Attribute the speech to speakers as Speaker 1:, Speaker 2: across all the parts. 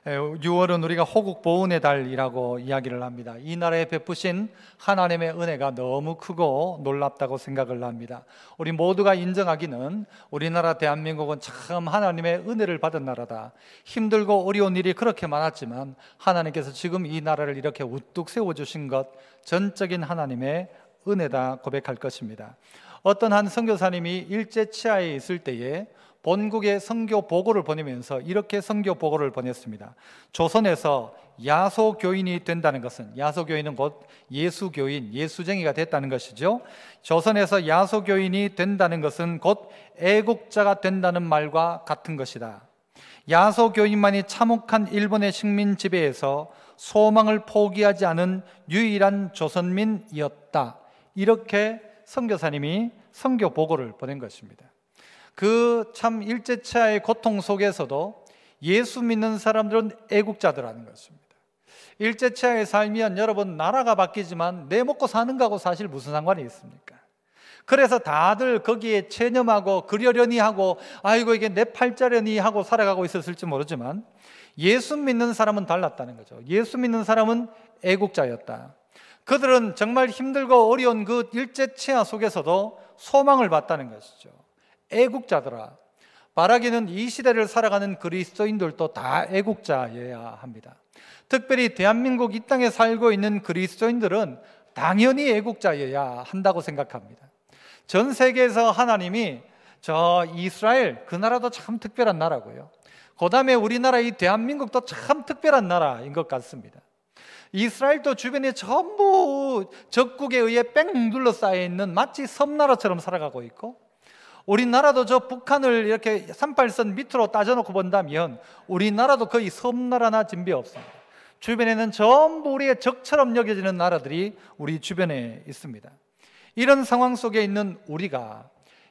Speaker 1: 6월은 우리가 호국 보훈의 달이라고 이야기를 합니다. 이 나라에 베푸신 하나님의 은혜가 너무 크고 놀랍다고 생각을 합니다. 우리 모두가 인정하기는 우리나라 대한민국은 참 하나님의 은혜를 받은 나라다. 힘들고 어려운 일이 그렇게 많았지만 하나님께서 지금 이 나라를 이렇게 우뚝 세워주신 것, 전적인 하나님의 은혜다 고백할 것입니다. 어떤 한 선교사님이 일제 치하에 있을 때에 본국에 선교 보고를 보내면서 이렇게 선교 보고를 보냈습니다. 조선에서 야소교인이 된다는 것은, 야소교인은 곧 예수교인, 예수쟁이가 됐다는 것이죠. 조선에서 야소교인이 된다는 것은 곧 애국자가 된다는 말과 같은 것이다. 야소교인만이 참혹한 일본의 식민 지배에서 소망을 포기하지 않은 유일한 조선민이었다. 이렇게 선교사님이 선교 보고를 보낸 것입니다. 그 참 일제치하의 고통 속에서도 예수 믿는 사람들은 애국자들하는 것입니다. 일제치하에 살면 여러분, 나라가 바뀌지만 내 먹고 사는 거하고 사실 무슨 상관이 있습니까? 그래서 다들 거기에 체념하고 그러려니 하고 아이고 이게 내 팔자려니 하고 살아가고 있었을지 모르지만 예수 믿는 사람은 달랐다는 거죠. 예수 믿는 사람은 애국자였다. 그들은 정말 힘들고 어려운 그 일제치하 속에서도 소망을 봤다는 것이죠. 애국자들아. 말하기는 이 시대를 살아가는 그리스도인들도 다 애국자여야 합니다. 특별히 대한민국 이 땅에 살고 있는 그리스도인들은 당연히 애국자여야 한다고 생각합니다. 전 세계에서 하나님이 저 이스라엘, 그 나라도 참 특별한 나라고요. 그 다음에 우리나라 이 대한민국도 참 특별한 나라인 것 같습니다. 이스라엘도 주변에 전부 적국에 의해 뺑 둘러싸여 있는 마치 섬나라처럼 살아가고 있고, 우리나라도 저 북한을 이렇게 38선 밑으로 따져놓고 본다면 우리나라도 거의 섬나라나 진배 없습니다. 주변에는 전부 우리의 적처럼 여겨지는 나라들이 우리 주변에 있습니다. 이런 상황 속에 있는 우리가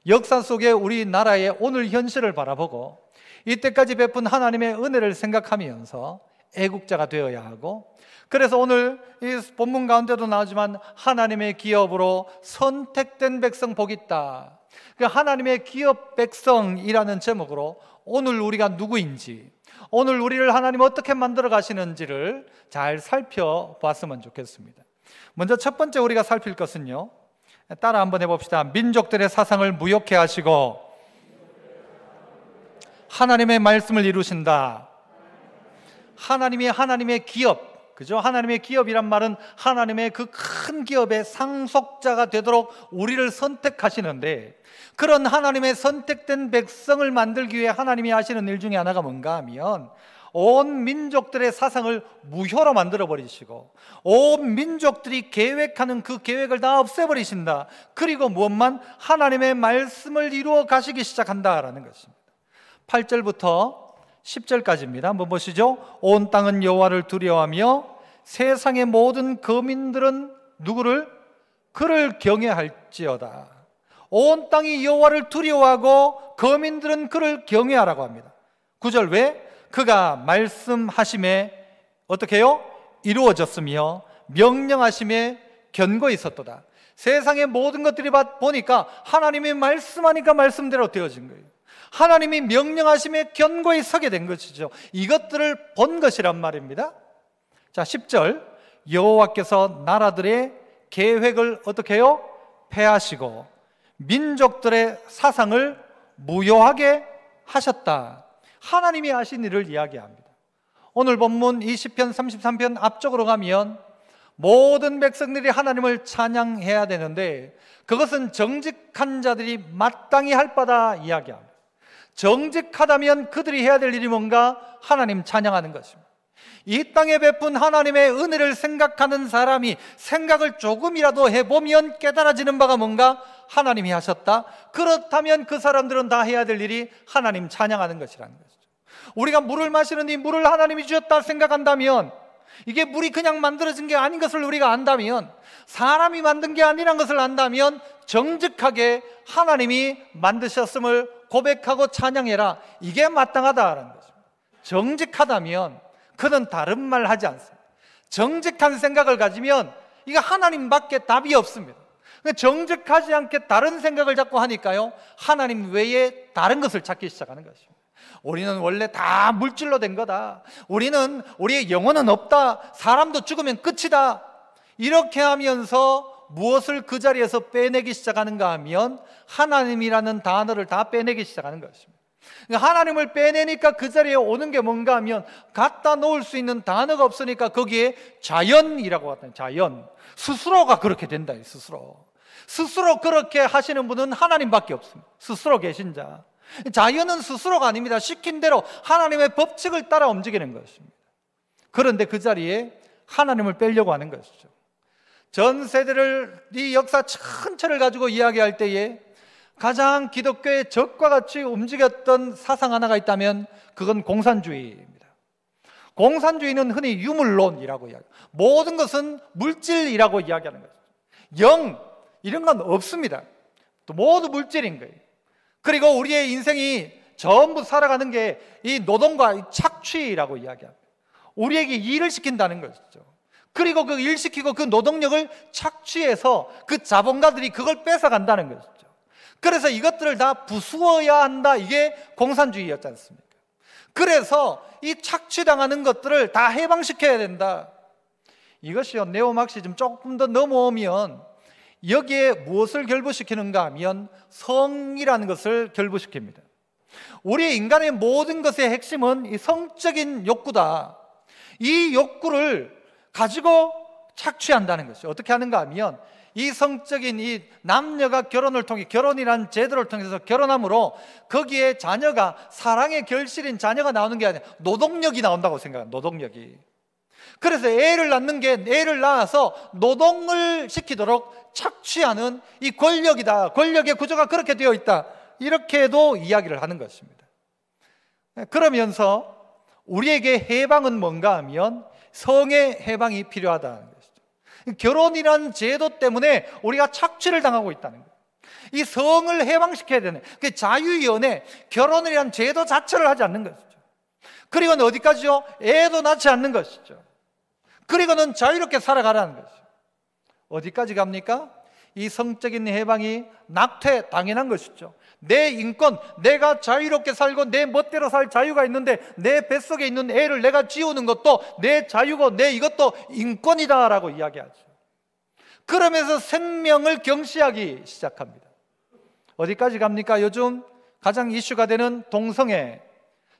Speaker 1: 역사 속에 우리나라의 오늘 현실을 바라보고 이때까지 베푼 하나님의 은혜를 생각하면서 애국자가 되어야 하고, 그래서 오늘 이 본문 가운데도 나오지만 하나님의 기업으로 선택된 백성 복 있다. 하나님의 기업 백성이라는 제목으로 오늘 우리가 누구인지, 오늘 우리를 하나님 어떻게 만들어 가시는지를 잘 살펴봤으면 좋겠습니다. 먼저 첫 번째 우리가 살필 것은요, 따라 한번 해봅시다. 민족들의 사상을 무욕해 하시고 하나님의 말씀을 이루신다. 하나님의 기업, 그죠? 하나님의 기업이란 말은 하나님의 그 큰 기업의 상속자가 되도록 우리를 선택하시는데, 그런 하나님의 선택된 백성을 만들기 위해 하나님이 하시는 일 중에 하나가 뭔가 하면 온 민족들의 사상을 무효로 만들어 버리시고 온 민족들이 계획하는 그 계획을 다 없애버리신다. 그리고 무엇만 하나님의 말씀을 이루어 가시기 시작한다라는 것입니다. 8절부터 10절까지입니다. 한번 보시죠. 온 땅은 여호와를 두려워하며 세상의 모든 거민들은 누구를? 그를 경외할지어다. 온 땅이 여호와를 두려워하고 거민들은 그를 경외하라고 합니다. 9절 왜? 그가 말씀하심에 어떻게 해요? 이루어졌으며 명령하심에 견고히 있었도다. 세상의 모든 것들이 보니까 하나님이 말씀하니까 말씀대로 되어진 거예요. 하나님이 명령하심에 견고히 서게 된 것이죠. 이것들을 본 것이란 말입니다. 자, 10절 여호와께서 나라들의 계획을 어떻게 해요? 폐하시고 민족들의 사상을 무효하게 하셨다. 하나님이 하신 일을 이야기합니다. 오늘 본문 이 시편 33편 앞쪽으로 가면 모든 백성들이 하나님을 찬양해야 되는데 그것은 정직한 자들이 마땅히 할 바다 이야기합니다. 정직하다면 그들이 해야 될 일이 뭔가? 하나님 찬양하는 것입니다. 이 땅에 베푼 하나님의 은혜를 생각하는 사람이 생각을 조금이라도 해보면 깨달아지는 바가 뭔가? 하나님이 하셨다. 그렇다면 그 사람들은 다 해야 될 일이 하나님 찬양하는 것이라는 것이죠. 우리가 물을 마시는 이 물을 하나님이 주셨다 생각한다면, 이게 물이 그냥 만들어진 게 아닌 것을 우리가 안다면, 사람이 만든 게 아니란 것을 안다면 정직하게 하나님이 만드셨음을 고백하고 찬양해라. 이게 마땅하다라는 거죠. 정직하다면 그는 다른 말 하지 않습니다. 정직한 생각을 가지면 이거 하나님밖에 답이 없습니다. 정직하지 않게 다른 생각을 자꾸 하니까요, 하나님 외에 다른 것을 찾기 시작하는 것입니다. 우리는 원래 다 물질로 된 거다. 우리의 영혼은 없다. 사람도 죽으면 끝이다. 이렇게 하면서 무엇을 그 자리에서 빼내기 시작하는가 하면 하나님이라는 단어를 다 빼내기 시작하는 것입니다. 하나님을 빼내니까 그 자리에 오는 게 뭔가 하면 갖다 놓을 수 있는 단어가 없으니까 거기에 자연이라고 하잖아요. 자연. 스스로가 그렇게 된다. 스스로 그렇게 하시는 분은 하나님밖에 없습니다. 스스로 계신 자. 자연은 스스로가 아닙니다. 시킨 대로 하나님의 법칙을 따라 움직이는 것입니다. 그런데 그 자리에 하나님을 빼려고 하는 것이죠. 전 세대를 이 역사 전체를 가지고 이야기할 때에 가장 기독교의 적과 같이 움직였던 사상 하나가 있다면 그건 공산주의입니다. 공산주의는 흔히 유물론이라고 이야기해요. 모든 것은 물질이라고 이야기하는 거죠. 영 이런 건 없습니다. 또 모두 물질인 거예요. 그리고 우리의 인생이 전부 살아가는 게 이 노동과 착취라고 이야기합니다. 우리에게 일을 시킨다는 것이죠. 그리고 그 일 시키고 그 노동력을 착취해서 그 자본가들이 그걸 뺏어간다는 것이죠. 그래서 이것들을 다 부수어야 한다. 이게 공산주의였지 않습니까? 그래서 이 착취당하는 것들을 다 해방시켜야 된다. 이것이요, 네오마르크시즘 조금 더 넘어오면 여기에 무엇을 결부시키는가 하면 성이라는 것을 결부시킵니다. 우리 인간의 모든 것의 핵심은 이 성적인 욕구다. 이 욕구를 가지고 착취한다는 것이죠. 어떻게 하는가 하면 이 성적인 이 남녀가 결혼을 통해, 결혼이라는 제도를 통해서 결혼함으로 거기에 자녀가, 사랑의 결실인 자녀가 나오는 게 아니라 노동력이 나온다고 생각합니다. 노동력이. 그래서 애를 낳아서 노동을 시키도록 착취하는 이 권력이다. 권력의 구조가 그렇게 되어 있다. 이렇게도 이야기를 하는 것입니다. 그러면서 우리에게 해방은 뭔가 하면 성의 해방이 필요하다는 것이죠. 결혼이라는 제도 때문에 우리가 착취를 당하고 있다는 거예요. 이 성을 해방시켜야 되는, 그 자유연애, 결혼이라는 제도 자체를 하지 않는 것이죠. 그리고는 어디까지요? 애도 낳지 않는 것이죠. 그리고는 자유롭게 살아가라는 것이죠. 어디까지 갑니까? 이 성적인 해방이 낙태 당연한 것이죠. 내 인권, 내가 자유롭게 살고 내 멋대로 살 자유가 있는데 내 뱃속에 있는 애를 내가 지우는 것도 내 자유고 내 이것도 인권이다라고 이야기하죠. 그러면서 생명을 경시하기 시작합니다. 어디까지 갑니까? 요즘 가장 이슈가 되는 동성애,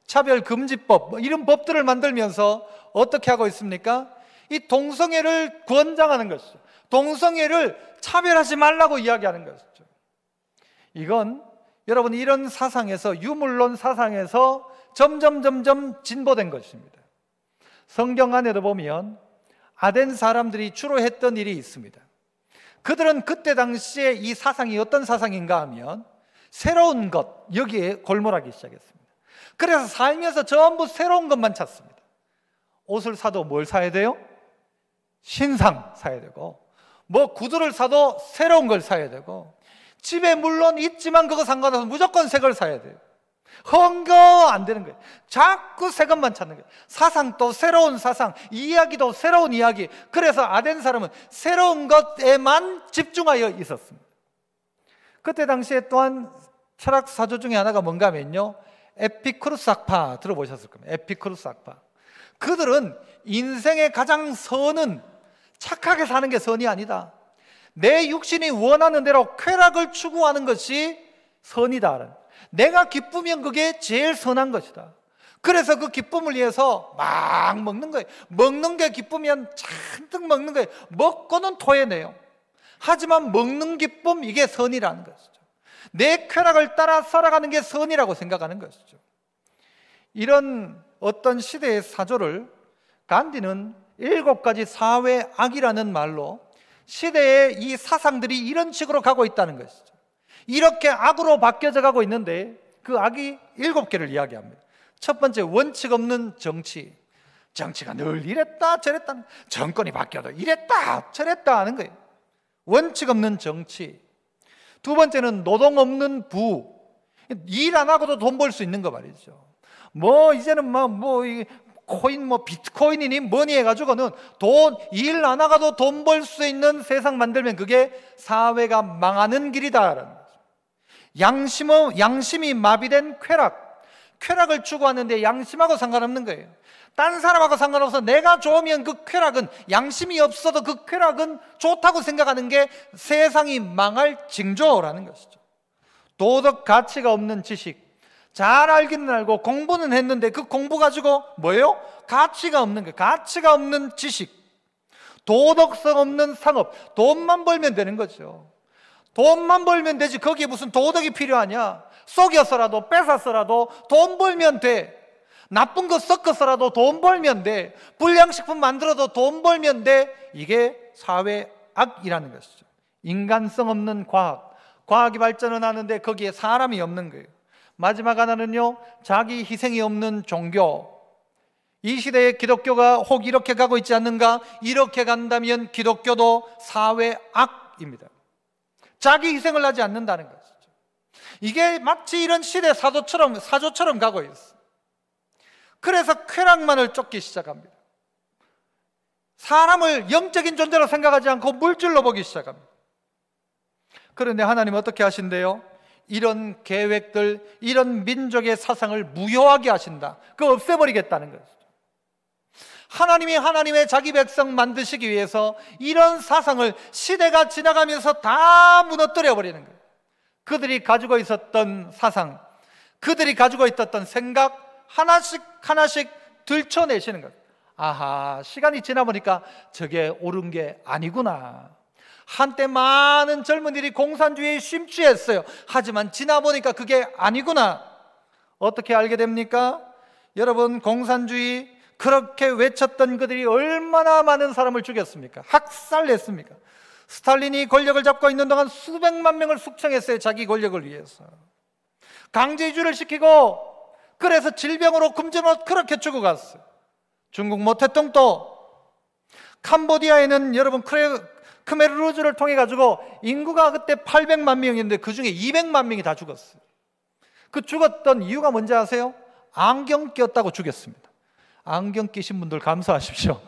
Speaker 1: 차별금지법, 이런 법들을 만들면서 어떻게 하고 있습니까? 이 동성애를 권장하는 것이죠. 동성애를 차별하지 말라고 이야기하는 것이죠. 이건 여러분 이런 사상에서, 유물론 사상에서 점점 진보된 것입니다. 성경 안에도 보면 아덴 사람들이 주로 했던 일이 있습니다. 그들은 그때 당시에 이 사상이 어떤 사상인가 하면 새로운 것, 여기에 골몰하기 시작했습니다. 그래서 살면서 전부 새로운 것만 찾습니다. 옷을 사도 뭘 사야 돼요? 신상 사야 되고, 뭐 구두를 사도 새로운 걸 사야 되고, 집에 물론 있지만 그거 상관없어서 무조건 새 걸 사야 돼요. 헌거 안 되는 거예요. 자꾸 새 것만 찾는 거예요. 사상도 새로운 사상, 이야기도 새로운 이야기. 그래서 아덴 사람은 새로운 것에만 집중하여 있었습니다. 그때 당시에 또한 철학 사조 중에 하나가 뭔가 하면요, 에피쿠루스 학파 들어보셨을 겁니다. 에피쿠루스 학파. 그들은 인생의 가장 선은 착하게 사는 게 선이 아니다. 내 육신이 원하는 대로 쾌락을 추구하는 것이 선이다. 내가 기쁘면 그게 제일 선한 것이다. 그래서 그 기쁨을 위해서 막 먹는 거예요. 먹는 게 기쁘면 잔뜩 먹는 거예요. 먹고는 토해내요. 하지만 먹는 기쁨, 이게 선이라는 것이죠. 내 쾌락을 따라 살아가는 게 선이라고 생각하는 것이죠. 이런 어떤 시대의 사조를 간디는 7가지 사회 악이라는 말로 시대의 이 사상들이 이런 식으로 가고 있다는 것이죠. 이렇게 악으로 바뀌어져 가고 있는데 그 악이 7개를 이야기합니다. 첫 번째, 원칙 없는 정치. 정치가 늘 이랬다 저랬다, 정권이 바뀌어도 이랬다 저랬다 하는 거예요. 원칙 없는 정치. 두 번째는 노동 없는 부. 일 안 하고도 돈 벌 수 있는 거 말이죠. 뭐 이제는 코인, 비트코인이니 뭐니 해가지고는 일 안 하고도 돈 벌 수 있는 세상 만들면 그게 사회가 망하는 길이다라는 거죠. 양심이 마비된 쾌락을 추구하는데 양심하고 상관없는 거예요. 딴 사람하고 상관없어. 내가 좋으면 그 쾌락은, 양심이 없어도 그 쾌락은 좋다고 생각하는 게 세상이 망할 징조라는 것이죠. 도덕 가치가 없는 지식, 잘 알기는 알고 공부는 했는데 그 공부 가지고 뭐예요? 가치가 없는 거예요. 가치가 없는 지식, 도덕성 없는 상업. 돈만 벌면 되는 거죠. 돈만 벌면 되지 거기에 무슨 도덕이 필요하냐? 속여서라도 뺏어서라도 돈 벌면 돼. 나쁜 거 섞어서라도 돈 벌면 돼. 불량식품 만들어도 돈 벌면 돼. 이게 사회악이라는 것이죠. 인간성 없는 과학, 과학이 발전은 하는데 거기에 사람이 없는 거예요. 마지막 하나는요, 자기 희생이 없는 종교. 이 시대에 기독교가 혹 이렇게 가고 있지 않는가? 이렇게 간다면 기독교도 사회악입니다. 자기 희생을 하지 않는다는 것이죠. 이게 마치 이런 시대 사조처럼 가고 있어요. 그래서 쾌락만을 쫓기 시작합니다. 사람을 영적인 존재로 생각하지 않고 물질로 보기 시작합니다. 그런데 하나님은 어떻게 하신대요? 이런 계획들, 이런 민족의 사상을 무효하게 하신다. 그거 없애버리겠다는 것이죠. 하나님이 하나님의 자기 백성 만드시기 위해서 이런 사상을 시대가 지나가면서 다 무너뜨려 버리는 거예요. 그들이 가지고 있었던 사상, 그들이 가지고 있었던 생각 하나씩 하나씩 들춰내시는 거예요. 아하, 시간이 지나보니까 저게 옳은 게 아니구나. 한때 많은 젊은이들이 공산주의에 심취했어요. 하지만 지나보니까 그게 아니구나. 어떻게 알게 됩니까? 여러분, 공산주의 그렇게 외쳤던 그들이 얼마나 많은 사람을 죽였습니까? 학살냈습니까? 스탈린이 권력을 잡고 있는 동안 수백만 명을 숙청했어요. 자기 권력을 위해서. 강제이주를 시키고, 그래서 질병으로 굶주려 그렇게 죽어갔어요. 중국 모태똥도, 캄보디아에는 여러분 크메르루즈를 통해 가지고 인구가 그때 800만 명이었는데 그 중에 200만 명이 다 죽었어요. 그 죽었던 이유가 뭔지 아세요? 안경 꼈다고 죽였습니다. 안경 끼신 분들 감사하십시오.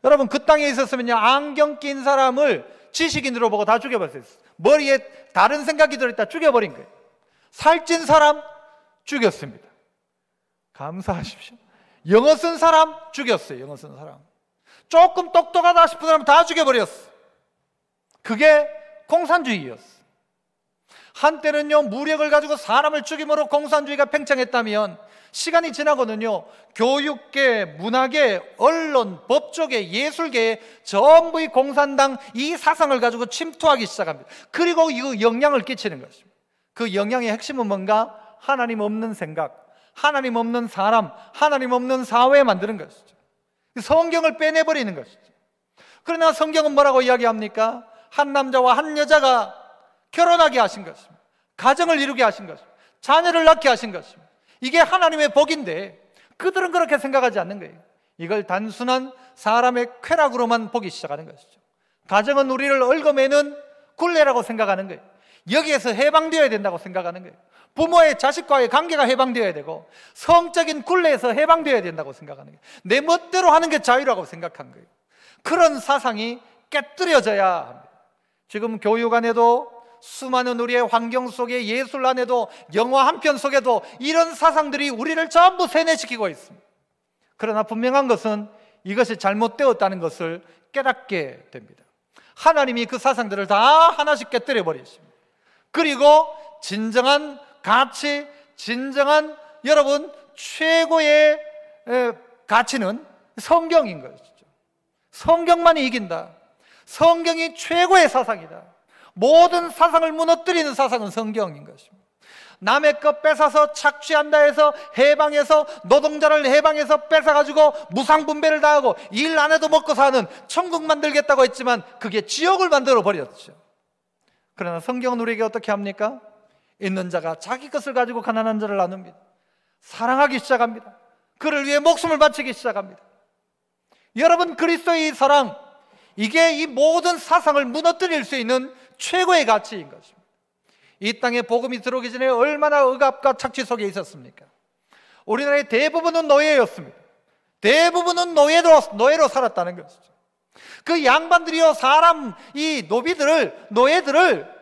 Speaker 1: 여러분, 그 땅에 있었으면요, 안경 낀 사람을 지식인으로 보고 다 죽여버렸어요. 머리에 다른 생각이 들어있다 죽여버린 거예요. 살찐 사람 죽였습니다. 감사하십시오. 영어 쓴 사람 죽였어요. 영어 쓴 사람. 조금 똑똑하다 싶은 사람 다 죽여버렸어요. 그게 공산주의였어요. 한때는요, 무력을 가지고 사람을 죽임으로 공산주의가 팽창했다면 시간이 지나고는요, 교육계, 문화계, 언론, 법조계, 예술계에 전부 이 공산당 이 사상을 가지고 침투하기 시작합니다. 그리고 이 영향을 끼치는 것입니다. 그 영향의 핵심은 뭔가? 하나님 없는 생각, 하나님 없는 사람, 하나님 없는 사회 만드는 것이죠. 성경을 빼내버리는 것이죠. 그러나 성경은 뭐라고 이야기합니까? 한 남자와 한 여자가 결혼하게 하신 것입니다. 가정을 이루게 하신 것입니다. 자녀를 낳게 하신 것입니다. 이게 하나님의 복인데 그들은 그렇게 생각하지 않는 거예요. 이걸 단순한 사람의 쾌락으로만 보기 시작하는 것이죠. 가정은 우리를 얽어매는 굴레라고 생각하는 거예요. 여기에서 해방되어야 된다고 생각하는 거예요. 부모의 자식과의 관계가 해방되어야 되고 성적인 굴레에서 해방되어야 된다고 생각하는 거예요. 내 멋대로 하는 게 자유라고 생각한 거예요. 그런 사상이 깨뜨려져야 합니다. 지금 교육 안에도 수많은 우리의 환경 속에, 예술 안에도, 영화 한 편 속에도 이런 사상들이 우리를 전부 세뇌시키고 있습니다. 그러나 분명한 것은 이것이 잘못되었다는 것을 깨닫게 됩니다. 하나님이 그 사상들을 다 하나씩 깨뜨려 버리십니다. 그리고 진정한 가치, 진정한 여러분 최고의 가치는 성경인 것이죠. 성경만이 이긴다. 성경이 최고의 사상이다. 모든 사상을 무너뜨리는 사상은 성경인 것입니다. 남의 것 뺏어서 착취한다 해서 해방해서 노동자를 해방해서 뺏어가지고 무상분배를 다 하고 일 안 해도 먹고 사는 천국 만들겠다고 했지만 그게 지옥을 만들어 버렸죠. 그러나 성경은 우리에게 어떻게 합니까? 있는 자가 자기 것을 가지고 가난한 자를 나눕니다. 사랑하기 시작합니다. 그를 위해 목숨을 바치기 시작합니다. 여러분, 그리스도의 사랑, 이게 이 모든 사상을 무너뜨릴 수 있는 최고의 가치인 것입니다. 이 땅에 복음이 들어오기 전에 얼마나 억압과 착취 속에 있었습니까? 우리나라의 대부분은 노예였습니다. 대부분은 노예로 살았다는 것이죠. 그 양반들이요, 이 노예들을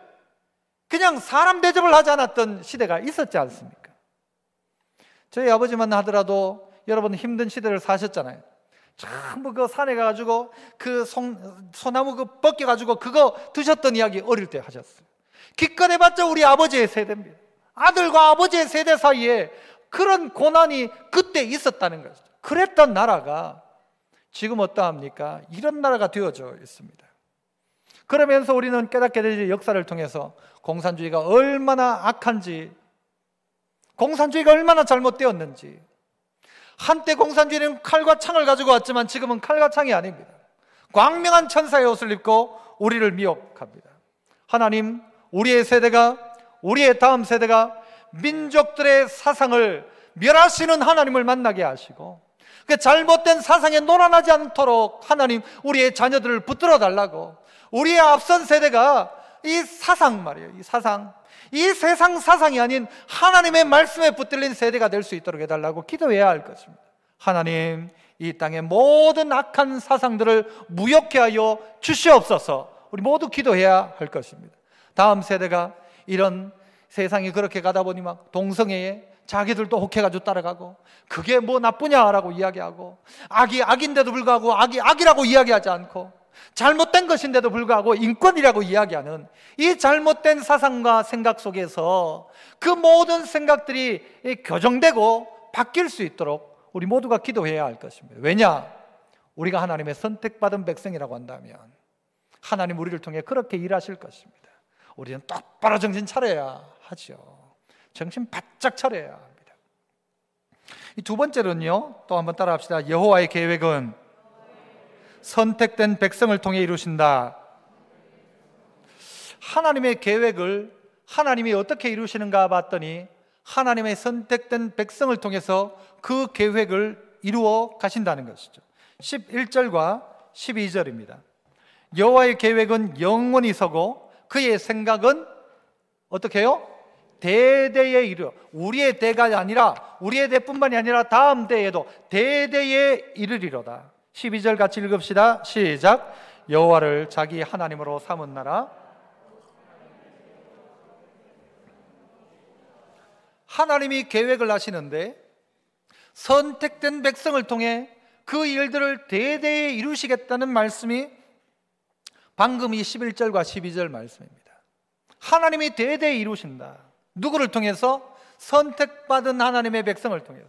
Speaker 1: 그냥 사람 대접을 하지 않았던 시대가 있었지 않습니까? 저희 아버지만 하더라도 여러분 힘든 시대를 사셨잖아요. 전부 그 산에 가가지고 그 소나무 그 벗겨가지고 그거 드셨던 이야기 어릴 때 하셨어요. 기껏 해봤자 우리 아버지의 세대입니다. 아들과 아버지의 세대 사이에 그런 고난이 그때 있었다는 것이죠. 그랬던 나라가 지금 어떠합니까? 이런 나라가 되어져 있습니다. 그러면서 우리는 깨닫게 되지, 역사를 통해서 공산주의가 얼마나 악한지, 공산주의가 얼마나 잘못되었는지. 한때 공산주의는 칼과 창을 가지고 왔지만 지금은 칼과 창이 아닙니다. 광명한 천사의 옷을 입고 우리를 미혹합니다. 하나님, 우리의 세대가, 우리의 다음 세대가 민족들의 사상을 멸하시는 하나님을 만나게 하시고, 그 잘못된 사상에 놀아나지 않도록 하나님 우리의 자녀들을 붙들어 달라고, 우리의 앞선 세대가 이 사상 말이에요, 이 사상, 이 세상 사상이 아닌 하나님의 말씀에 붙들린 세대가 될 수 있도록 해달라고 기도해야 할 것입니다. 하나님, 이 땅의 모든 악한 사상들을 무력케 하여 주시옵소서. 우리 모두 기도해야 할 것입니다. 다음 세대가 이런 세상이 그렇게 가다 보니 막 동성애에 자기들도 혹해가지고 따라가고, 그게 뭐 나쁘냐라고 이야기하고, 악이 악인데도 불구하고 악이 악이라고 이야기하지 않고, 잘못된 것인데도 불구하고 인권이라고 이야기하는 이 잘못된 사상과 생각 속에서 그 모든 생각들이 교정되고 바뀔 수 있도록 우리 모두가 기도해야 할 것입니다. 왜냐? 우리가 하나님의 선택받은 백성이라고 한다면 하나님 우리를 통해 그렇게 일하실 것입니다. 우리는 똑바로 정신 차려야 하죠. 정신 바짝 차려야 합니다. 이 두 번째로는요, 또 한번 따라 합시다. 여호와의 계획은 선택된 백성을 통해 이루신다. 하나님의 계획을 하나님이 어떻게 이루시는가 봤더니 하나님의 선택된 백성을 통해서 그 계획을 이루어 가신다는 것이죠. 11절과 12절입니다. 여호와의 계획은 영원히 서고 그의 생각은 어떻게 해요? 대대에 이르러, 우리의 대가 아니라 우리의 대뿐만이 아니라 다음 대에도 대대에 이르리로다. 12절 같이 읽읍시다. 시작. 여호와를 자기 하나님으로 삼은 나라. 하나님이 계획을 하시는데 선택된 백성을 통해 그 일들을 대대에 이루시겠다는 말씀이 방금 이 11절과 12절 말씀입니다. 하나님이 대대에 이루신다. 누구를 통해서? 선택받은 하나님의 백성을 통해서.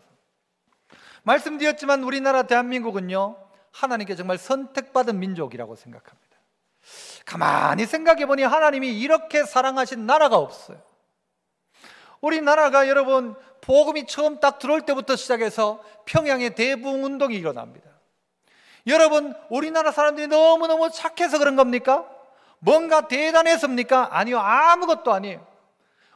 Speaker 1: 말씀드렸지만 우리나라 대한민국은요, 하나님께 정말 선택받은 민족이라고 생각합니다. 가만히 생각해 보니 하나님이 이렇게 사랑하신 나라가 없어요. 우리나라가 여러분 복음이 처음 딱 들어올 때부터 시작해서 평양의 대부흥운동이 일어납니다. 여러분, 우리나라 사람들이 너무너무 착해서 그런 겁니까? 뭔가 대단해서입니까? 아니요, 아무것도 아니에요.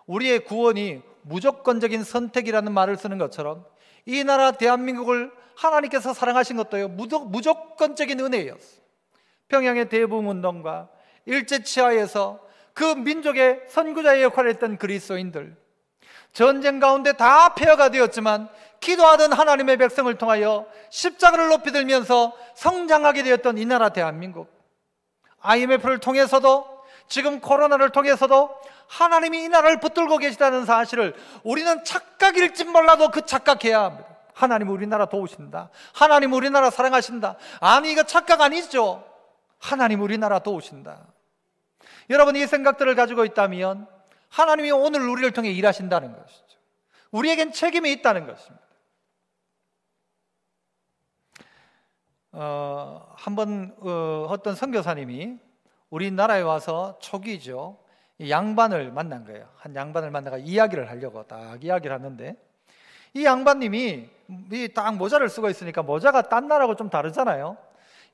Speaker 1: 우리의 구원이 무조건적인 선택이라는 말을 쓰는 것처럼 이 나라 대한민국을 하나님께서 사랑하신 것도요, 무조건적인 은혜였어요. 평양의 대부흥운동과 일제치하에서 그 민족의 선구자의 역할을 했던 그리스도인들, 전쟁 가운데 다 폐허가 되었지만 기도하던 하나님의 백성을 통하여 십자가를 높이 들면서 성장하게 되었던 이 나라 대한민국, IMF를 통해서도 지금 코로나를 통해서도 하나님이 이 나라를 붙들고 계시다는 사실을 우리는 착각일지 몰라도 그 착각해야 합니다. 하나님 우리나라 도우신다, 하나님 우리나라 사랑하신다. 아니, 이거 착각 아니죠. 하나님 우리나라 도우신다. 여러분, 이 생각들을 가지고 있다면 하나님이 오늘 우리를 통해 일하신다는 것이죠. 우리에겐 책임이 있다는 것입니다. 한번 어떤 선교사님이 우리나라에 와서 초기죠, 양반을 만난 거예요. 한 양반을 만나가 이야기를 하려고 딱 이야기를 하는데, 이 양반님이 딱 모자를 쓰고 있으니까 모자가 딴 나라하고 좀 다르잖아요.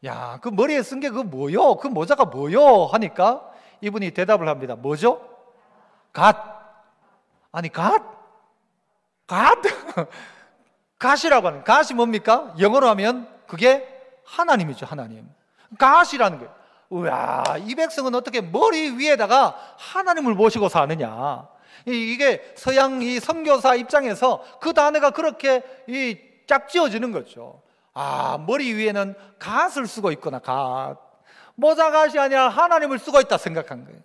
Speaker 1: 야, 그 머리에 쓴 게 그 뭐요? 그 모자가 뭐요? 하니까 이분이 대답을 합니다. 뭐죠? 갓. 아니, 갓? 갓? 갓이라고 하는, 갓이 뭡니까? 영어로 하면 그게 하나님이죠. 하나님. 갓이라는 거예요. 우와, 이 백성은 어떻게 머리 위에다가 하나님을 모시고 사느냐. 이게 서양 이 선교사 입장에서 그 단어가 그렇게 짝지어지는 거죠. 아, 머리 위에는 갓을 쓰고 있구나. 갓. 모자갓이 아니라 하나님을 쓰고 있다 생각한 거예요.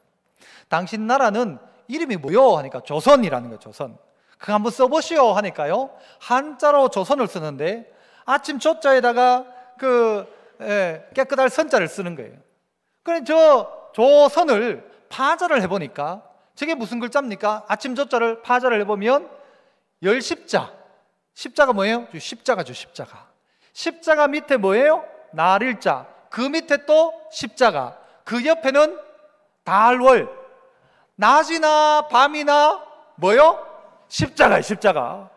Speaker 1: 당신 나라는 이름이 뭐요? 하니까 조선이라는 거예요. 조선. 그거 한번 써보시오 하니까요, 한자로 조선을 쓰는데 아침 조자에다가 깨끗할 선자를 쓰는 거예요. 그래 저 조선을 파자를 해보니까 저게 무슨 글자입니까? 아침 조자를 파자를 해보면 열십자. 십자가 뭐예요? 십자가죠, 십자가. 십자가 밑에 뭐예요? 날일자. 그 밑에 또 십자가. 그 옆에는 달월. 낮이나 밤이나 뭐요? 십자가예요, 십자가.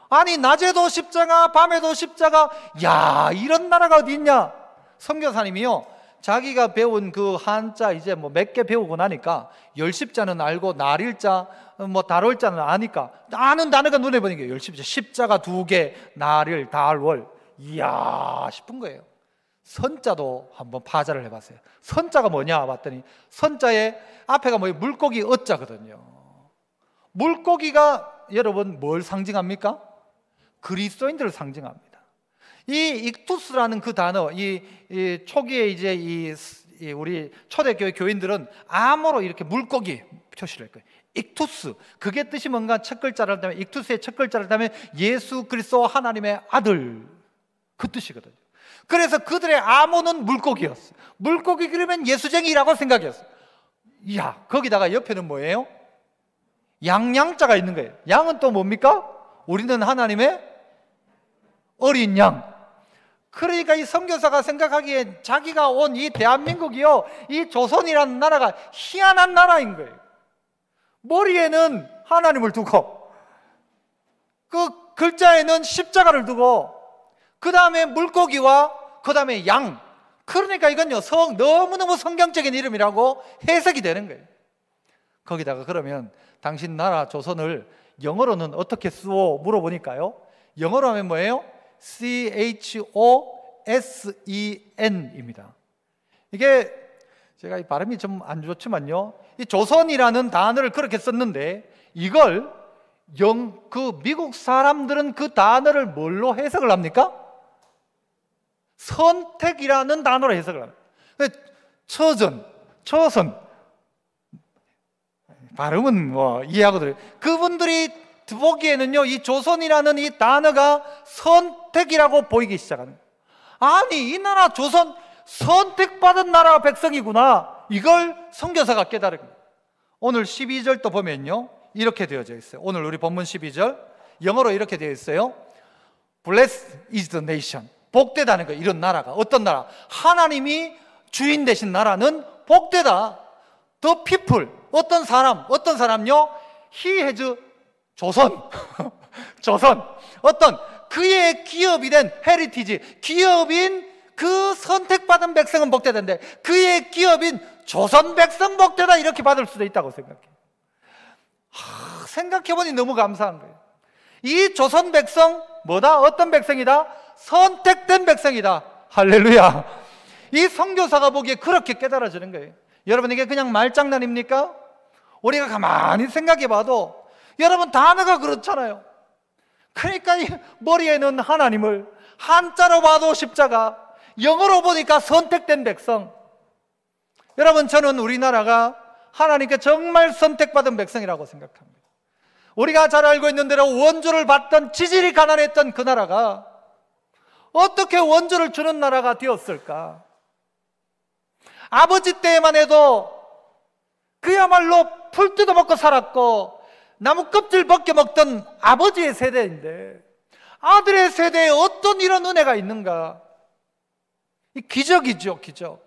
Speaker 1: 아니 낮에도 십자가, 밤에도 십자가. 야, 이런 나라가 어디 있냐? 선교사님이요, 자기가 배운 그 한자 이제 뭐 몇 개 배우고 나니까 열십자는 알고 날일자, 뭐 달월자는 아니까 아는 단어가 눈에 보이는 게 열십자, 십자가 2개, 날일, 달월. 이야 싶은 거예요. 선자도 한번 파자를 해봤어요. 선자가 뭐냐 봤더니 선자의 앞에가 뭐예요? 물고기 어자거든요. 물고기가 여러분 뭘 상징합니까? 그리스도인들을 상징합니다. 이 익투스라는 그 단어, 이 초기에 이제 우리 초대교회 교인들은 암호로 이렇게 물고기 표시를 했고요. 익투스, 그게 뜻이 뭔가 첫 글자를 하면, 익투스의 첫 글자를 하면 예수 그리스도 하나님의 아들, 그 뜻이거든요. 그래서 그들의 암호는 물고기였어요. 물고기 그러면 예수쟁이라고 생각했어요. 이야, 거기다가 옆에는 뭐예요? 양자가 있는 거예요. 양은 또 뭡니까? 우리는 하나님의 어린 양. 그러니까 이 선교사가 생각하기에 자기가 온 이 대한민국이요, 이 조선이라는 나라가 희한한 나라인 거예요. 머리에는 하나님을 두고 그 글자에는 십자가를 두고 그 다음에 물고기와 그 다음에 양. 그러니까 이건요, 너무너무 성경적인 이름이라고 해석이 되는 거예요. 거기다가 그러면 당신 나라 조선을 영어로는 어떻게 쓰오 물어보니까요, 영어로 하면 뭐예요? CHOSEN입니다. 이게 제가 이 발음이 좀 안 좋지만요, 이 조선이라는 단어를 그렇게 썼는데 이걸 미국 사람들은 그 단어를 뭘로 해석을 합니까? 선택이라는 단어로 해석을 합니다. 초선 발음은 뭐 이해하거든요. 그분들이 보기에는요, 이 조선이라는 이 단어가 선택이라고 보이기 시작하는 거예요. 아니, 이 나라 조선 선택받은 나라 백성이구나, 이걸 선교사가 깨달은 거예요. 오늘 12절도 보면요, 이렇게 되어져 있어요. 오늘 우리 본문 12절 영어로 이렇게 되어 있어요. Blessed is the nation. 복되다는 거예요. 이런 나라가. 어떤 나라? 하나님이 주인 되신 나라는 복되다. The people. 어떤 사람요? He has 조선. 어떤 그의 기업이 된 헤리티지, 기업인 그 선택받은 백성은 복되던데 그의 기업인 조선 백성 복되다, 이렇게 받을 수도 있다고 생각해요. 생각해보니 너무 감사한 거예요. 이 조선 백성 뭐다? 어떤 백성이다? 선택된 백성이다. 할렐루야. 이 선교사가 보기에 그렇게 깨달아지는 거예요. 여러분, 이게 그냥 말장난입니까? 우리가 가만히 생각해봐도 여러분 단어가 그렇잖아요. 그러니까 이 머리에는 하나님을, 한자로 봐도 십자가, 영어로 보니까 선택된 백성. 여러분, 저는 우리나라가 하나님께 정말 선택받은 백성이라고 생각합니다. 우리가 잘 알고 있는 대로 원조를 받던, 지질이 가난했던 그 나라가 어떻게 원조를 주는 나라가 되었을까? 아버지 때만 해도 그야말로 풀 뜯어 먹고 살았고 나무 껍질 벗겨 먹던 아버지의 세대인데 아들의 세대에 어떤 이런 은혜가 있는가? 이 기적이죠, 기적.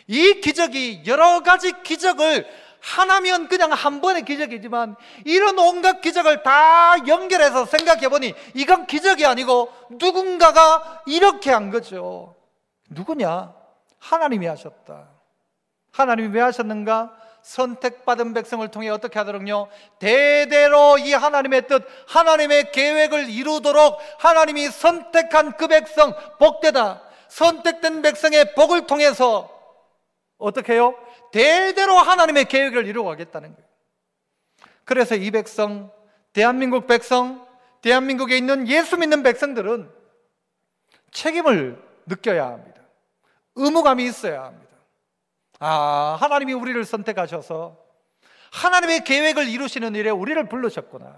Speaker 1: 이 기적이 여러 가지 기적을 하나면 그냥 한 번의 기적이지만 이런 온갖 기적을 다 연결해서 생각해보니 이건 기적이 아니고 누군가가 이렇게 한 거죠. 누구냐? 하나님이 하셨다. 하나님이 왜 하셨는가? 선택받은 백성을 통해 어떻게 하도록요? 대대로 이 하나님의 뜻, 하나님의 계획을 이루도록 하나님이 선택한 그 백성 복되다. 선택된 백성의 복을 통해서 어떻게 해요? 대대로 하나님의 계획을 이루어가겠다는 거예요. 그래서 이 백성, 대한민국 백성, 대한민국에 있는 예수 믿는 백성들은 책임을 느껴야 합니다. 의무감이 있어야 합니다. 하나님이 우리를 선택하셔서 하나님의 계획을 이루시는 일에 우리를 부르셨구나.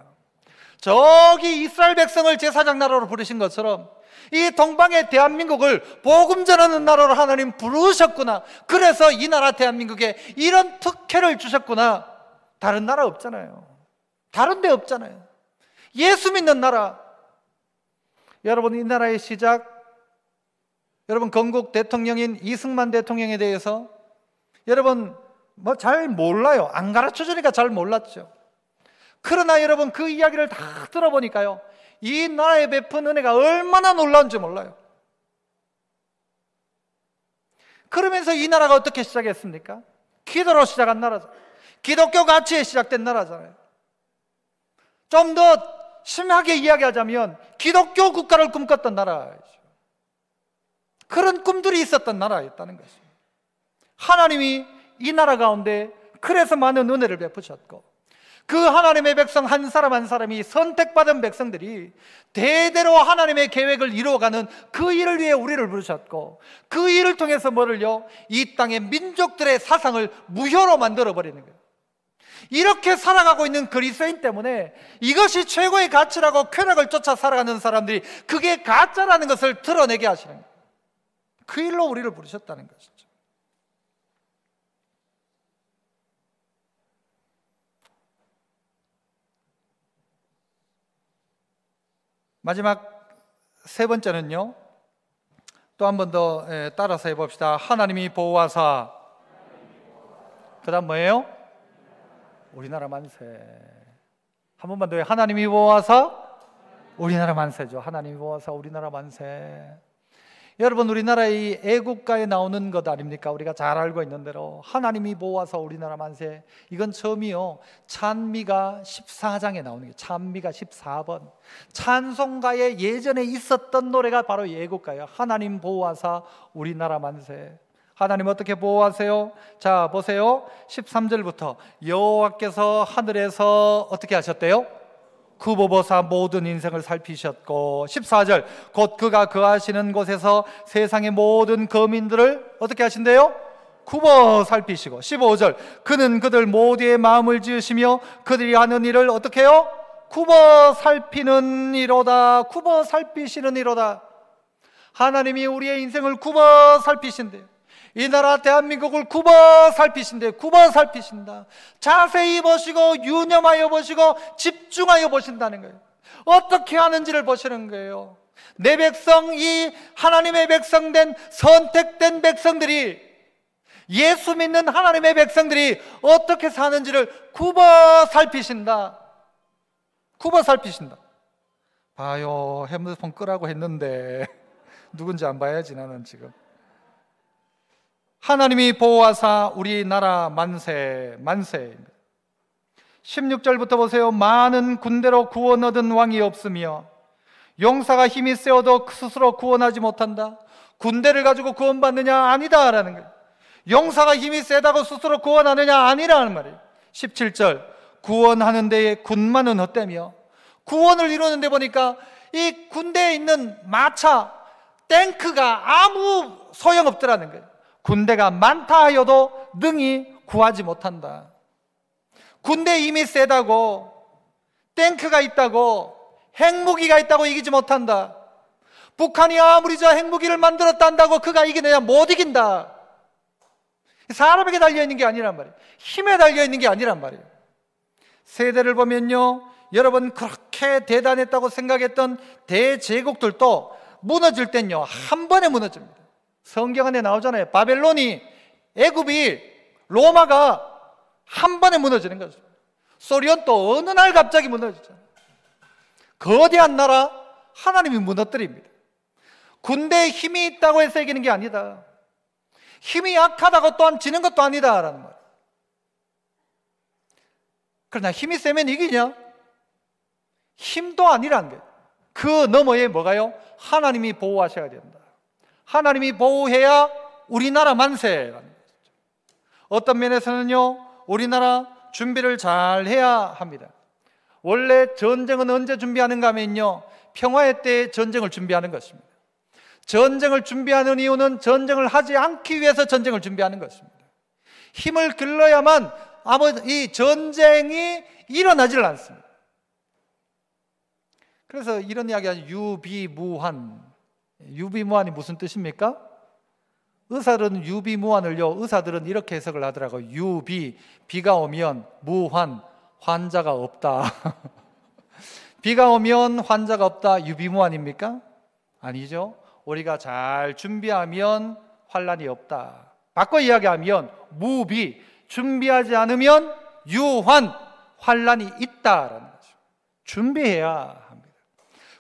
Speaker 1: 저기 이스라엘 백성을 제사장 나라로 부르신 것처럼 이 동방의 대한민국을 복음 전하는 나라로 하나님 부르셨구나. 그래서 이 나라 대한민국에 이런 특혜를 주셨구나. 다른 나라 없잖아요. 다른 데 없잖아요. 예수 믿는 나라. 여러분, 이 나라의 시작, 여러분 건국 대통령인 이승만 대통령에 대해서 여러분 뭐 잘 몰라요. 안 가르쳐 주니까 잘 몰랐죠. 그러나 여러분 그 이야기를 다 들어보니까요, 이 나라에 베푼 은혜가 얼마나 놀라운지 몰라요. 그러면서 이 나라가 어떻게 시작했습니까? 기도로 시작한 나라잖아요. 기독교 가치에 시작된 나라잖아요. 좀 더 심하게 이야기하자면 기독교 국가를 꿈꿨던 나라죠. 그런 꿈들이 있었던 나라였다는 것입니다. 하나님이 이 나라 가운데 그래서 많은 은혜를 베푸셨고, 그 하나님의 백성 한 사람 한 사람이 선택받은 백성들이 대대로 하나님의 계획을 이루어가는 그 일을 위해 우리를 부르셨고, 그 일을 통해서 뭐를요? 이 땅의 민족들의 사상을 무효로 만들어버리는 거예요. 이렇게 살아가고 있는 그리스도인 때문에 이것이 최고의 가치라고 쾌락을 쫓아 살아가는 사람들이 그게 가짜라는 것을 드러내게 하시는 거예요. 그 일로 우리를 부르셨다는 것이죠. 마지막 세 번째는요, 또 한 번 더 따라서 해봅시다. 하나님이 보호하사. 그 다음 뭐예요? 우리나라 만세. 한 번만 더요. 하나님이 보호하사 우리나라 만세죠. 하나님이 보호하사 우리나라 만세. 여러분, 우리나라의 애국가에 나오는 것 아닙니까? 우리가 잘 알고 있는 대로 하나님이 보호하사 우리나라 만세. 이건 처음이요, 찬미가 14장에 나오는 게, 찬미가 14번. 찬송가에 예전에 있었던 노래가 바로 이 애국가예요. 하나님 보호하사 우리나라 만세. 하나님 어떻게 보호하세요? 자, 보세요. 13절부터 여호와께서 하늘에서 어떻게 하셨대요? 구보보사 모든 인생을 살피셨고, 14절 곧 그가 거하시는 곳에서 세상의 모든 거민들을 어떻게 하신대요? 굽어 살피시고, 15절 그는 그들 모두의 마음을 지으시며 그들이 하는 일을 어떻게 해요? 굽어 살피는 이로다. 굽어 살피시는 이로다. 하나님이 우리의 인생을 굽어 살피신대요. 이 나라 대한민국을 굽어 살피신대요. 굽어 살피신다. 자세히 보시고 유념하여 보시고 집중하여 보신다는 거예요. 어떻게 하는지를 보시는 거예요. 내 백성, 이 하나님의 백성된 선택된 백성들이, 예수 믿는 하나님의 백성들이 어떻게 사는지를 굽어 살피신다. 굽어 살피신다. 봐요, 핸드폰 끄라고 했는데 누군지 안 봐야지 나는 지금. 하나님이 보호하사 우리나라 만세. 만세입니다. 16절부터 보세요. 많은 군대로 구원 얻은 왕이 없으며 용사가 힘이 세어도 스스로 구원하지 못한다. 군대를 가지고 구원받느냐? 아니다 라는 거예요. 용사가 힘이 세다고 스스로 구원하느냐? 아니라는 말이에요. 17절 구원하는 데에 군마는 헛되며, 구원을 이루는 데 보니까 이 군대에 있는 마차, 탱크가 아무 소용없더라는 거예요. 군대가 많다 하여도 능히 구하지 못한다. 군대 힘이 세다고, 탱크가 있다고, 핵무기가 있다고 이기지 못한다. 북한이 아무리 저 핵무기를 만들었다 한다고 그가 이기느냐? 못 이긴다. 사람에게 달려있는 게 아니란 말이에요. 힘에 달려있는 게 아니란 말이에요. 세대를 보면요, 여러분 그렇게 대단했다고 생각했던 대제국들도 무너질 땐요 한 번에 무너집니다. 성경 안에 나오잖아요. 바벨론이, 애굽이, 로마가 한 번에 무너지는 거죠. 소련도 어느 날 갑자기 무너지잖아요. 거대한 나라 하나님이 무너뜨립니다. 군대에 힘이 있다고 해서 이기는 게 아니다. 힘이 약하다고 또한 지는 것도 아니다라는 말이에요. 그러나 힘이 세면 이기냐? 힘도 아니라는 거예요. 그 너머에 뭐가요? 하나님이 보호하셔야 된다. 하나님이 보호해야 우리나라 만세라는 거죠. 어떤 면에서는요, 우리나라 준비를 잘 해야 합니다. 원래 전쟁은 언제 준비하는가 하면요, 평화의 때에 전쟁을 준비하는 것입니다. 전쟁을 준비하는 이유는 전쟁을 하지 않기 위해서 전쟁을 준비하는 것입니다. 힘을 길러야만 이 전쟁이 일어나질 않습니다. 그래서 이런 이야기가 유비무환. 유비무환이 무슨 뜻입니까? 의사들은 유비무환을요, 의사들은 이렇게 해석을 하더라고요. 유비, 비가 오면, 무환, 환자가 없다. 비가 오면 환자가 없다. 유비무환입니까? 아니죠. 우리가 잘 준비하면 환란이 없다. 바꿔 이야기하면 무비, 준비하지 않으면 유환, 환란이 있다라는 거죠. 준비해야 합니다.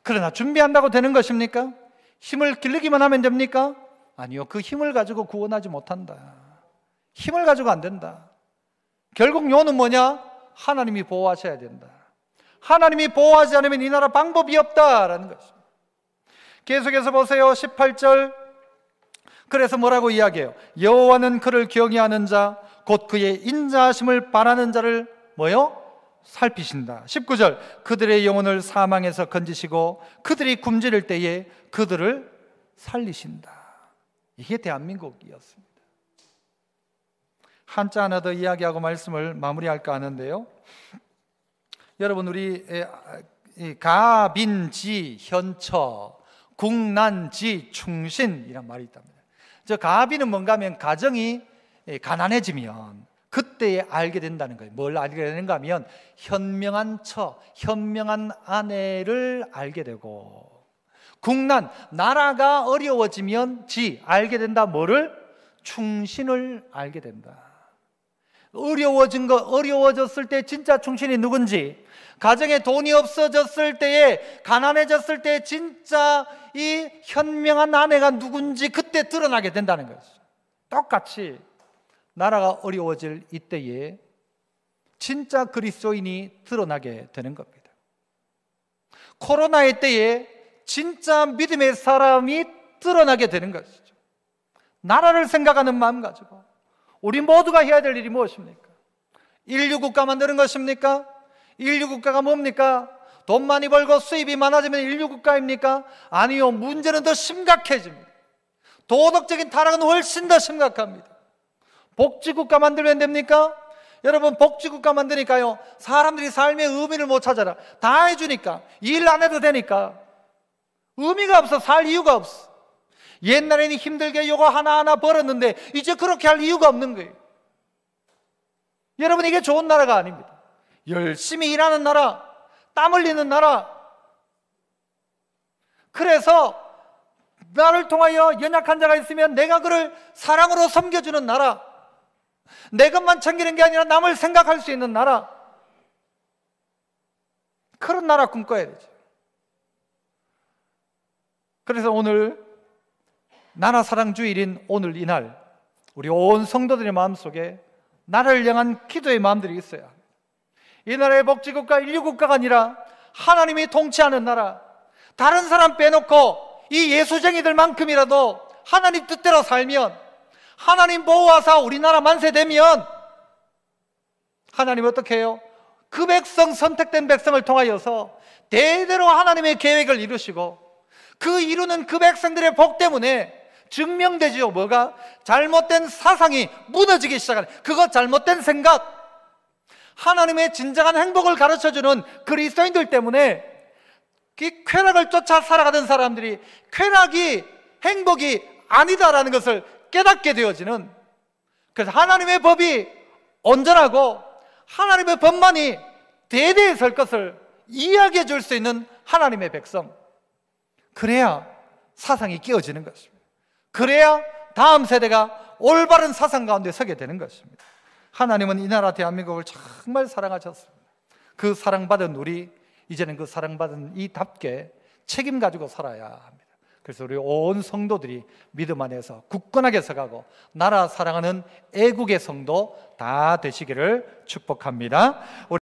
Speaker 1: 그러나 준비한다고 되는 것입니까? 힘을 기르기만 하면 됩니까? 아니요. 그 힘을 가지고 구원하지 못한다. 힘을 가지고 안 된다. 결국 요는 뭐냐? 하나님이 보호하셔야 된다. 하나님이 보호하지 않으면 이 나라 방법이 없다라는 것입니다. 계속해서 보세요. 18절. 그래서 뭐라고 이야기해요? 여호와는 그를 경외하는 자, 곧 그의 인자하심을 바라는 자를 뭐요? 살피신다. 19절. 그들의 영혼을 사망에서 건지시고 그들이 굶주릴 때에 그들을 살리신다. 이게 대한민국이었습니다. 한자 하나 더 이야기하고 말씀을 마무리할까 하는데요. 여러분, 우리 가빈지 현처, 국난지 충신 이란 말이 있답니다. 저 가빈은 뭔가 하면 가정이 가난해지면 그때에 알게 된다는 거예요. 뭘 알게 되는가 하면 현명한 처, 현명한 아내를 알게 되고, 국난, 나라가 어려워지면 알게 된다. 뭐를? 충신을 알게 된다. 어려워졌을 때 진짜 충신이 누군지, 가정에 돈이 없어졌을 때에, 가난해졌을 때 진짜 이 현명한 아내가 누군지 그때 드러나게 된다는 거죠. 똑같이 나라가 어려워질 이때에 진짜 그리스도인이 드러나게 되는 겁니다. 코로나의 때에 진짜 믿음의 사람이 드러나게 되는 것이죠. 나라를 생각하는 마음 가지고 우리 모두가 해야 될 일이 무엇입니까? 인류국가 만드는 것입니까? 인류국가가 뭡니까? 돈 많이 벌고 수입이 많아지면 인류국가입니까? 아니요. 문제는 더 심각해집니다. 도덕적인 타락은 훨씬 더 심각합니다. 복지국가 만들면 됩니까? 여러분, 복지국가 만드니까요, 사람들이 삶의 의미를 못 찾아라. 다 해주니까, 일 안 해도 되니까 의미가 없어. 살 이유가 없어. 옛날에는 힘들게 요거 하나하나 벌었는데 이제 그렇게 할 이유가 없는 거예요. 여러분, 이게 좋은 나라가 아닙니다. 열심히 일하는 나라, 땀 흘리는 나라. 그래서 나를 통하여 연약한 자가 있으면 내가 그를 사랑으로 섬겨주는 나라, 내 것만 챙기는 게 아니라 남을 생각할 수 있는 나라, 그런 나라 꿈꿔야 되죠. 그래서 오늘 나라 사랑 주일인 오늘 이날, 우리 온 성도들의 마음속에 나라를 향한 기도의 마음들이 있어야 합니다. 이 나라의 복지국가, 인류국가가 아니라 하나님이 통치하는 나라, 다른 사람 빼놓고 이 예수쟁이들만큼이라도 하나님 뜻대로 살면, 하나님 보호하사 우리나라 만세되면 하나님 어떻게 해요? 그 백성, 선택된 백성을 통하여서 대대로 하나님의 계획을 이루시고, 그 이루는 그 백성들의 복 때문에 증명되지요. 뭐가? 잘못된 사상이 무너지기 시작하는, 그거 잘못된 생각, 하나님의 진정한 행복을 가르쳐주는 그리스도인들 때문에 이 쾌락을 쫓아 살아가던 사람들이 쾌락이 행복이 아니다라는 것을 깨닫게 되어지는, 그래서 하나님의 법이 온전하고 하나님의 법만이 대대에 설 것을 이야기해 줄 수 있는 하나님의 백성, 그래야 사상이 깨어지는 것입니다. 그래야 다음 세대가 올바른 사상 가운데 서게 되는 것입니다. 하나님은 이 나라 대한민국을 정말 사랑하셨습니다. 그 사랑받은 우리, 이제는 그 사랑받은 이답게 책임 가지고 살아야 합니다. 그래서 우리 온 성도들이 믿음 안에서 굳건하게 서가고 나라 사랑하는 애국의 성도 다 되시기를 축복합니다.